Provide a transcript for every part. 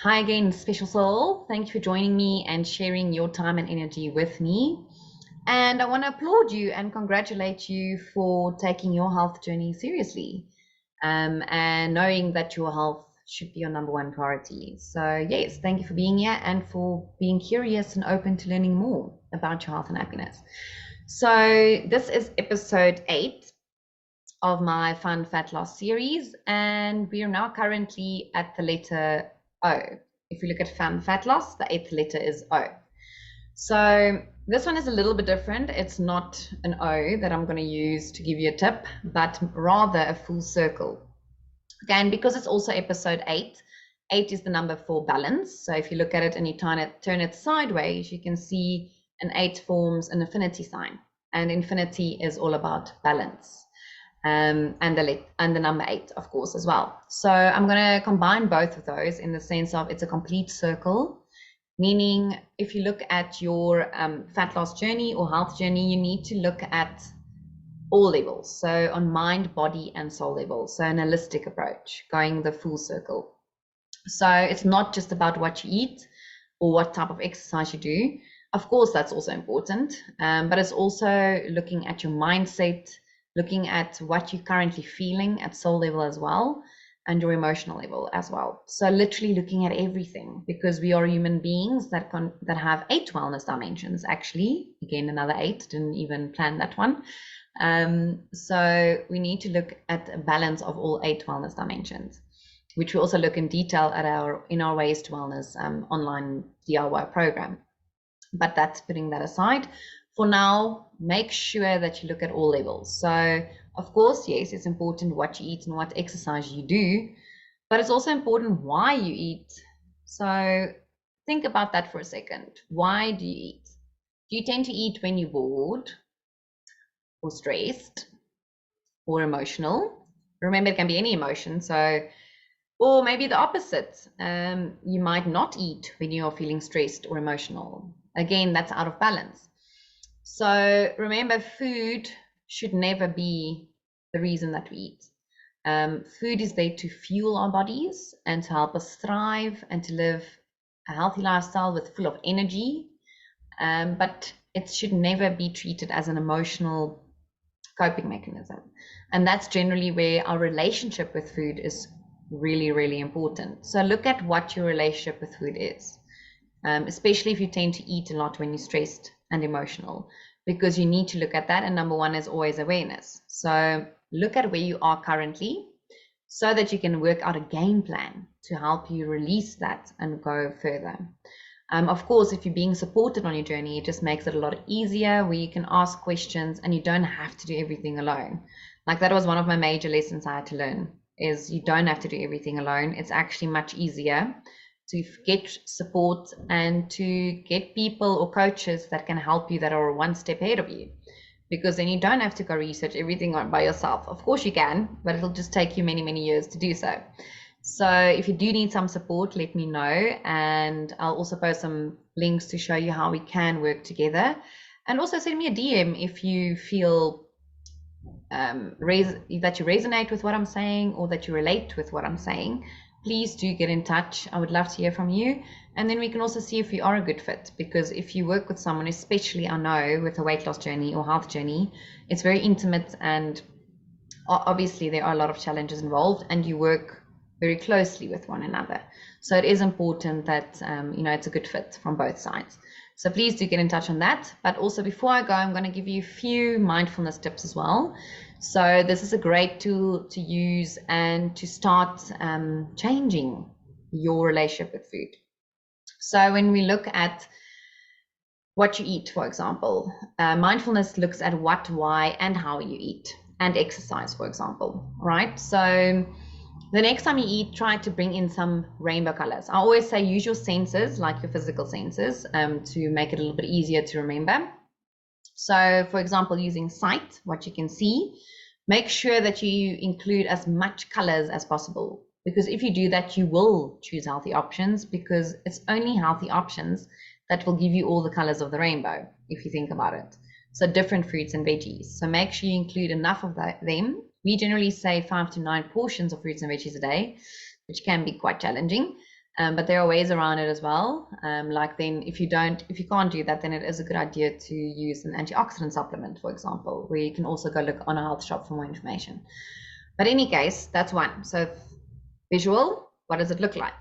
Hi again, special soul. Thank you for joining me and sharing your time and energy with me. And I want to applaud you and congratulate you for taking your health journey seriously, and knowing that your health should be your number one priority. So, yes, thank you for being here and for being curious and open to learning more about your health and happiness. So, this is episode 8 of my Fun Fat Loss series, and we are now currently at the letter O. If you look at Fun Fat Loss, the 8th letter is O. So this one is a little bit different. It's not an O that I'm going to use to give you a tip, but rather a full circle. Again, because it's also episode 8, 8 is the number for balance. So if you look at it and you turn it sideways, you can see an 8 forms an infinity sign. And infinity is all about balance. And the number 8, of course, as well. So I'm going to combine both of those in the sense of it's a complete circle, meaning if you look at your fat loss journey or health journey, you need to look at all levels. So on mind, body, and soul level. So an holistic approach, going the full circle. So it's not just about what you eat or what type of exercise you do. Of course, that's also important, but it's also looking at your mindset, looking at what you're currently feeling at soul level as well, and your emotional level as well. So literally looking at everything, because we are human beings that have 8 wellness dimensions. Actually, again, another 8, didn't even plan that one. So we need to look at a balance of all 8 wellness dimensions, which we also look in detail at in our Ways to Wellness online DIY program. But that's putting that aside. For now, make sure that you look at all levels. So, of course, yes, it's important what you eat and what exercise you do, but it's also important why you eat. So, think about that for a second. Why do you eat? Do you tend to eat when you're bored or stressed or emotional? Remember, it can be any emotion. So, or maybe the opposite. You might not eat when you are feeling stressed or emotional. Again, that's out of balance. So remember, food should never be the reason that we eat. Food is there to fuel our bodies and to help us thrive and to live a healthy lifestyle with full of energy. But it should never be treated as an emotional coping mechanism. And that's generally where our relationship with food is really, really important. So look at what your relationship with food is, especially if you tend to eat a lot when you're stressed and emotional, because you need to look at that. And number 1 is always awareness. So look at where you are currently so that you can work out a game plan to help you release that and go further. Of course, if you're being supported on your journey, it just makes it a lot easier, where you can ask questions and you don't have to do everything alone. Like, that was one of my major lessons I had to learn, is you don't have to do everything alone. It's actually much easier to get support and to get people or coaches that can help you, that are one step ahead of you, because then you don't have to go research everything by yourself. Of course you can, but it'll just take you many, many years to do so. So if you do need some support, let me know, and I'll also post some links to show you how we can work together. And also send me a DM if you feel that you resonate with what I'm saying, or that you relate with what I'm saying. Please do get in touch. I would love to hear from you. And then we can also see if we are a good fit, because if you work with someone, especially I know with a weight loss journey or health journey, it's very intimate, and obviously there are a lot of challenges involved, and you work very closely with one another. So it is important that it's a good fit from both sides. So please do get in touch on that. But also, before I go, I'm going to give you a few mindfulness tips as well. So this is a great tool to use and to start changing your relationship with food. So when we look at what you eat, for example, mindfulness looks at what, why, and how you eat, and exercise, for example, right? So the next time you eat, try to bring in some rainbow colors. I always say use your senses, like your physical senses, to make it a little bit easier to remember. So, for example, using sight, what you can see, make sure that you include as much colors as possible, because if you do that, you will choose healthy options, because it's only healthy options that will give you all the colors of the rainbow, if you think about it. So different fruits and veggies. So make sure you include enough of them. We generally say 5 to 9 portions of fruits and veggies a day, which can be quite challenging. But there are ways around it as well. Like then if you can't do that, then it is a good idea to use an antioxidant supplement, for example, where you can also go look on a health shop for more information. But in any case, that's one. So visual, what does it look like?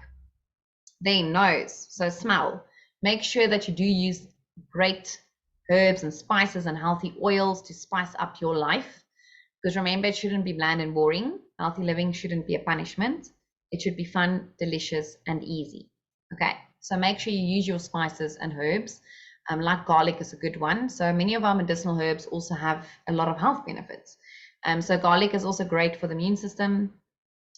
Then nose, so smell. Make sure that you do use great herbs and spices and healthy oils to spice up your life. Because remember, it shouldn't be bland and boring. Healthy living shouldn't be a punishment. It should be fun, delicious, and easy. Okay, so make sure you use your spices and herbs. Like garlic is a good one. So many of our medicinal herbs also have a lot of health benefits. So garlic is also great for the immune system.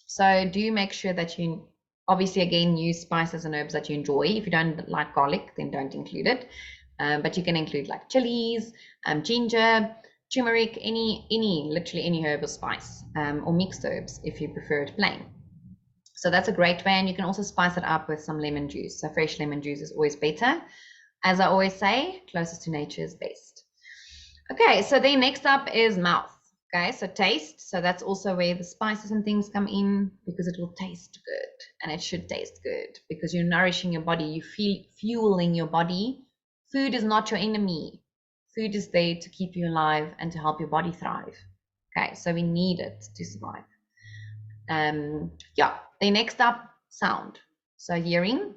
So do make sure that you obviously again use spices and herbs that you enjoy. If you don't like garlic, then don't include it. But you can include like chilies, ginger, turmeric, literally any herb or spice, or mixed herbs if you prefer it plain. So that's a great way, and you can also spice it up with some lemon juice. So fresh lemon juice is always better. As I always say, closest to nature is best. Okay, so then next up is mouth. Okay, so taste. So that's also where the spices and things come in, because it will taste good, and it should taste good because you're nourishing your body, you fueling your body. Food is not your enemy. Food is there to keep you alive and to help your body thrive. Okay, so we need it to survive. Yeah, the next up, sound. So hearing.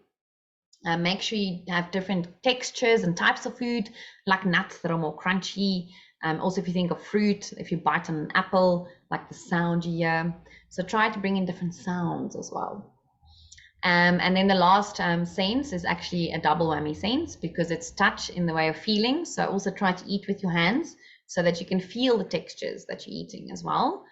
Make sure you have different textures and types of food, like nuts that are more crunchy. Also, if you think of fruit, if you bite on an apple, like the sound you hear. So try to bring in different sounds as well. And then the last sense is actually a double whammy sense, because it's touch in the way of feeling. So also try to eat with your hands so that you can feel the textures that you're eating as well.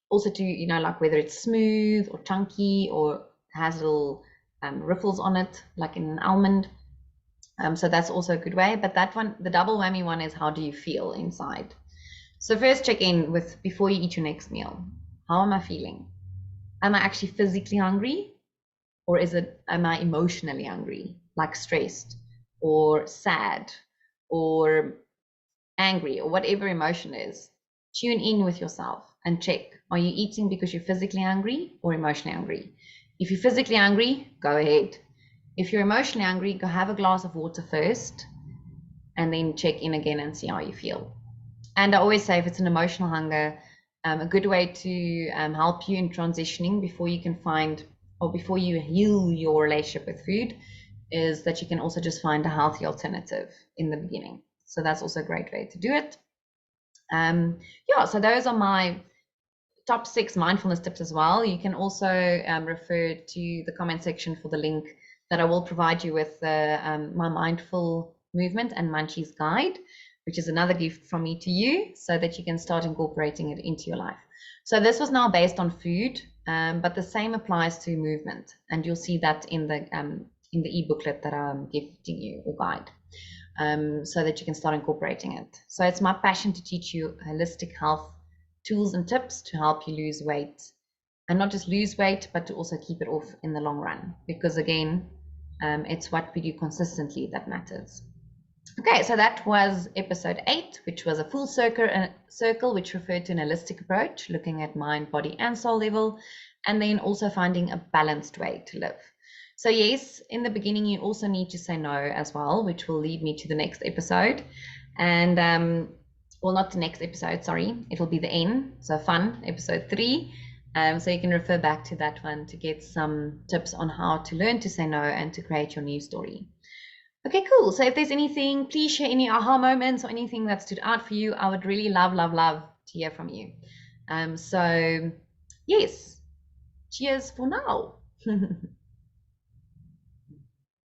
Also to, like whether it's smooth or chunky or has little riffles on it, like in an almond. So that's also a good way. But that one, the double whammy one, is how do you feel inside? So first check in with, before you eat your next meal, how am I feeling? Am I actually physically hungry? Or am I emotionally hungry, like stressed or sad or angry or whatever emotion is? Tune in with yourself and check, are you eating because you're physically hungry or emotionally hungry? If you're physically hungry, go ahead. If you're emotionally hungry, go have a glass of water first and then check in again and see how you feel. And I always say, if it's an emotional hunger, a good way to help you in transitioning before you can find, or before you heal your relationship with food, is that you can also just find a healthy alternative in the beginning. So that's also a great way to do it. Yeah, so those are my top 6 mindfulness tips as well. You can also refer to the comment section for the link that I will provide you with my mindful movement and munchies guide, which is another gift from me to you, so that you can start incorporating it into your life. So this was now based on food, but the same applies to movement, and you'll see that in the e-booklet that I'm gifting you, or guide, so that you can start incorporating it. So it's my passion to teach you holistic health tools and tips to help you lose weight, and not just lose weight, but to also keep it off in the long run, because again, it's what we do consistently that matters. Okay, so that was episode 8, which was a full circle, which referred to an holistic approach, looking at mind, body, and soul level, and then also finding a balanced way to live. So yes, in the beginning, you also need to say no as well, which will lead me to the next episode. And well, not the next episode, sorry, it'll be the N, so fun, episode 3. So you can refer back to that one to get some tips on how to learn to say no and to create your new story. Okay, cool. So if there's anything, please share any aha moments or anything that stood out for you. I would really love to hear from you. So yes, cheers for now.